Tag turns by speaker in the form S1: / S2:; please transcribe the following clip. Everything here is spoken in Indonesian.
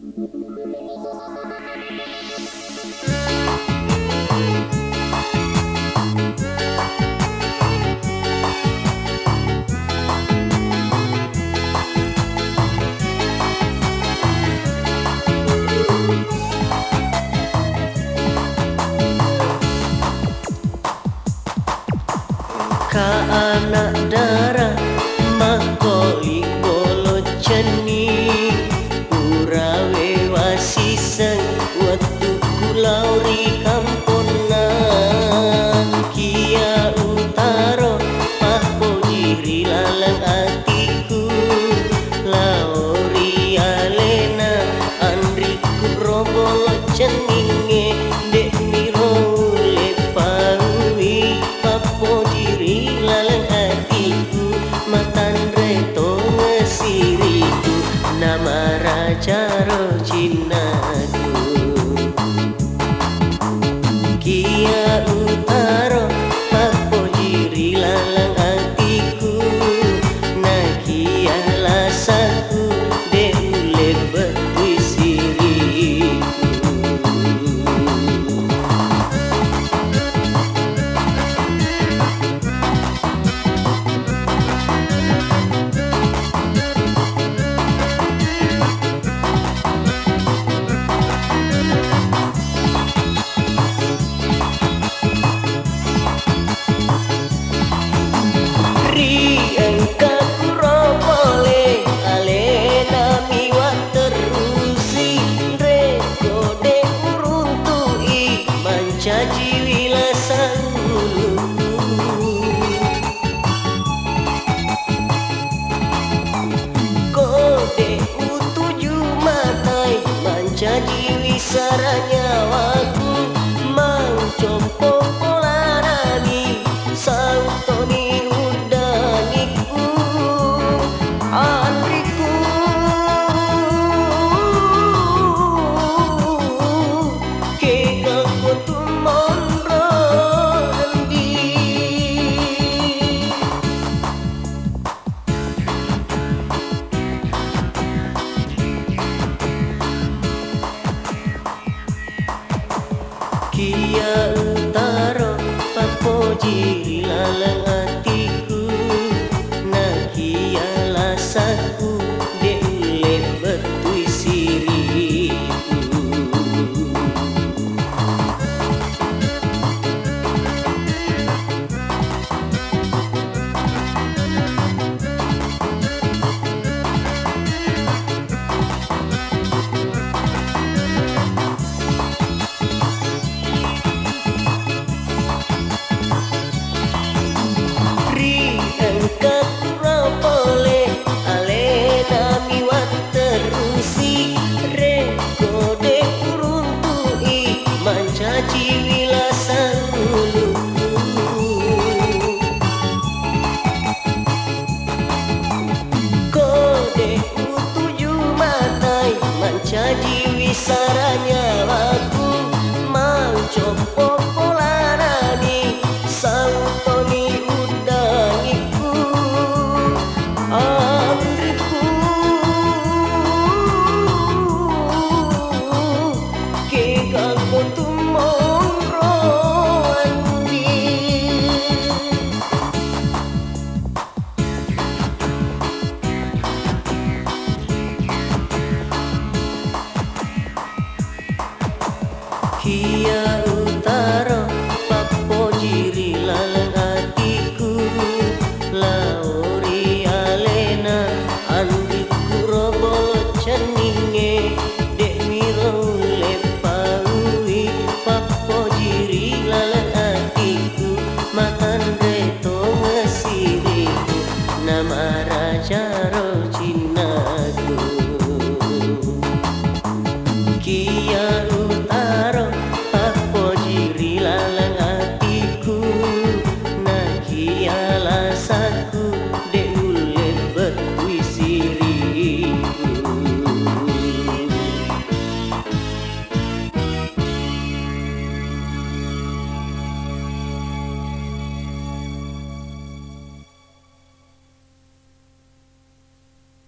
S1: Ka anak darah makoli bolo ceni urawe wasiseng waktu kulauri kampona kia utaro papo jiri lalang atiku laori alena andriku robolo ceninge dek miro lepawi papo jiri lalang hatiku matan reto ngesiriku nama raja rojinaku kia utaro papo jiri lalang hatiku nah kia lasaku deule betui siriku. Caji wilasan kode utuju matai mancaji wisara nyawaku mau copo polarani sautoni udaniku andriku kekaku kia utaro papo jiri lalang hatiku nah kia lasaku deule betui siriku. Mancaji wilasan uluku kode utuju matai mancaji wisaranya aku mau copo polarani sautoni udangiku andriku kekaku tumoro andi kia